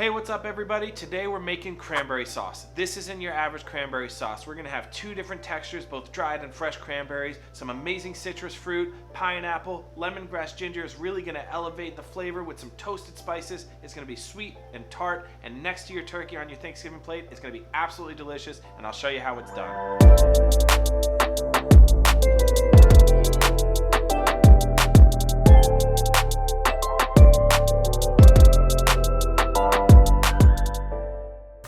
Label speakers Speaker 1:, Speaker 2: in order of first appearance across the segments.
Speaker 1: Hey, what's up everybody? Today we're making cranberry sauce. This isn't your average cranberry sauce. We're gonna have two different textures, both dried and fresh cranberries, some amazing citrus fruit, pineapple, lemongrass ginger is really gonna elevate the flavor with some toasted spices. It's gonna be sweet and tart, and next to your turkey on your Thanksgiving plate, it's gonna be absolutely delicious, and I'll show you how it's done.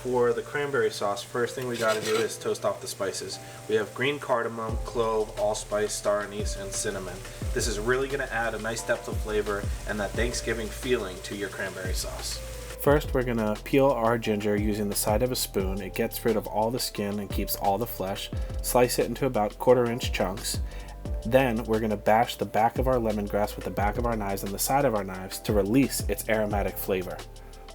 Speaker 1: For the cranberry sauce, first thing we got to do is toast off the spices. We have green cardamom, clove, allspice, star anise, and cinnamon. This is really going to add a nice depth of flavor and that Thanksgiving feeling to your cranberry sauce. First, we're going to peel our ginger using the side of a spoon. It gets rid of all the skin and keeps all the flesh. Slice it into about 1/4 inch chunks. Then we're going to bash the back of our lemongrass with the back of our knives and the side of our knives to release its aromatic flavor.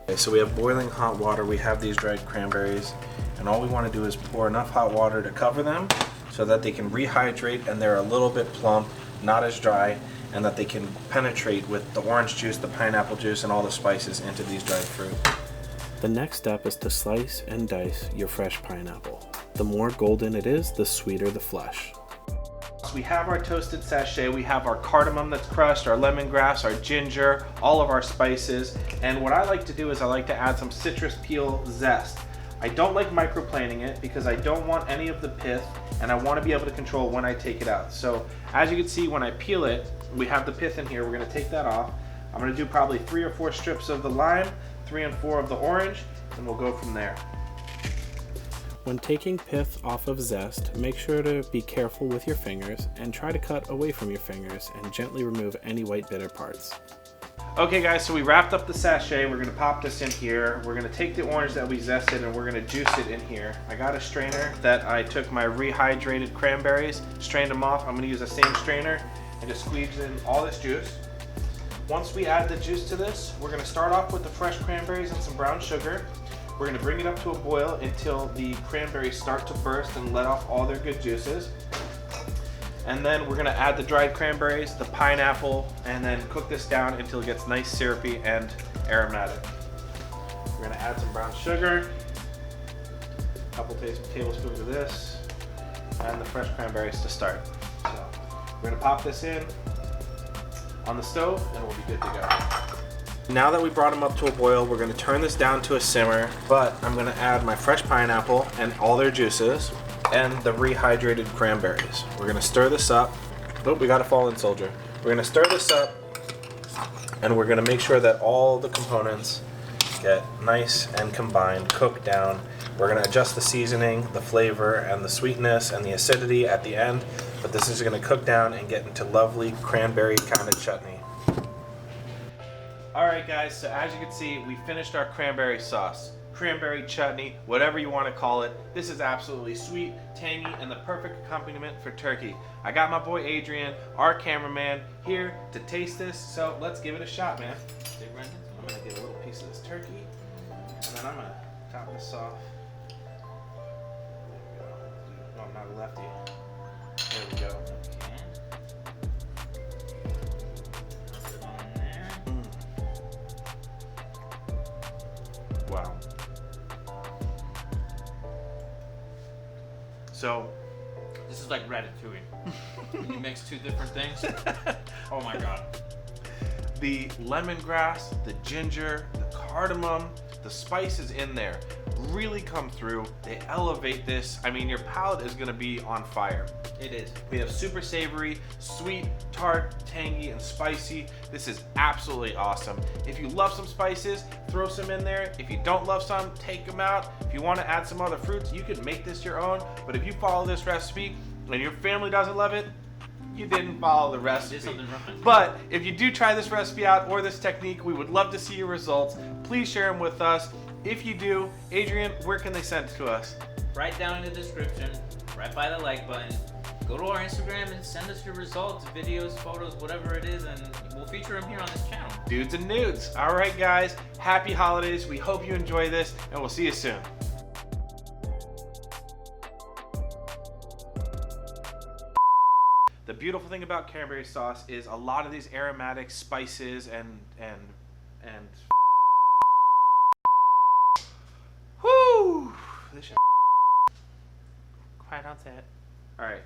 Speaker 1: Okay, so we have boiling hot water. We have these dried cranberries, and all we want to do is pour enough hot water to cover them so that they can rehydrate and they're a little bit plump, not as dry, and that they can penetrate with the orange juice, the pineapple juice, and all the spices into these dried fruit. The next step is to slice and dice your fresh pineapple. The more golden it is, the sweeter the flesh. So we have our toasted sachet, we have our cardamom that's crushed, our lemongrass, our ginger, all of our spices, and what I like to do is I like to add some citrus peel zest. I don't like microplaning it because I don't want any of the pith, and I want to be able to control when I take it out. So as you can see, when I peel it, we have the pith in here. We're going to take that off. I'm going to do probably 3 or 4 strips of the lime, 3 and 4 of the orange, and we'll go from there. When taking pith off of zest, make sure to be careful with your fingers and try to cut away from your fingers and gently remove any white bitter parts. Okay guys, so we wrapped up the sachet. We're gonna pop this in here. We're gonna take the orange that we zested and we're gonna juice it in here. I got a strainer that I took my rehydrated cranberries, strained them off. I'm gonna use the same strainer and just squeeze in all this juice. Once we add the juice to this, we're gonna start off with the fresh cranberries and some brown sugar. We're going to bring it up to a boil until the cranberries start to burst and let off all their good juices. And then we're going to add the dried cranberries, the pineapple, and then cook this down until it gets nice syrupy and aromatic. We're going to add some brown sugar, a couple tablespoons of this, and the fresh cranberries to start. So we're going to pop this in on the stove and we'll be good to go. Now that we brought them up to a boil, we're going to turn this down to a simmer, but I'm going to add my fresh pineapple and all their juices and the rehydrated cranberries. We're going to stir this up. Oh, we got a fallen soldier. We're going to stir this up and we're going to make sure that all the components get nice and combined, cooked down. We're going to adjust the seasoning, the flavor, and the sweetness and the acidity at the end, but this is going to cook down and get into lovely cranberry kind of chutney. Alright guys, so as you can see, we finished our cranberry sauce, cranberry chutney, whatever you want to call it. This is absolutely sweet, tangy, and the perfect accompaniment for turkey. I got my boy Adrian, our cameraman, here to taste this, so let's give it a shot, man. I'm going to get a little piece of this turkey, and then I'm going to top this off. There we go. No, I'm not a lefty. There we go. Wow. So,
Speaker 2: this is like ratatouille. When you mix 2 different things. Oh my god.
Speaker 1: The lemongrass, the ginger, the cardamom, the spices in there really come through. They elevate this. I mean, your palate is gonna be on fire.
Speaker 2: It is.
Speaker 1: We have super savory, sweet, tart, tangy, and spicy. This is absolutely awesome. If you love some spices, throw some in there. If you don't love some, take them out. If you want to add some other fruits, you can make this your own. But if you follow this recipe and your family doesn't love it, you didn't follow the recipe.
Speaker 2: Did something wrong.
Speaker 1: But if you do try this recipe out or this technique, we would love to see your results. Please share them with us. If you do, Adrian, where can they send it to us?
Speaker 2: Right down in the description, right by the like button. Go to our Instagram and send us your results, videos, photos, whatever it is, and we'll feature them here on this channel.
Speaker 1: Dudes and nudes. All right, guys. Happy holidays. We hope you enjoy this, and we'll see you soon. The beautiful thing about cranberry sauce is a lot of these aromatic spices and
Speaker 2: Quiet, don't say it.
Speaker 1: All right,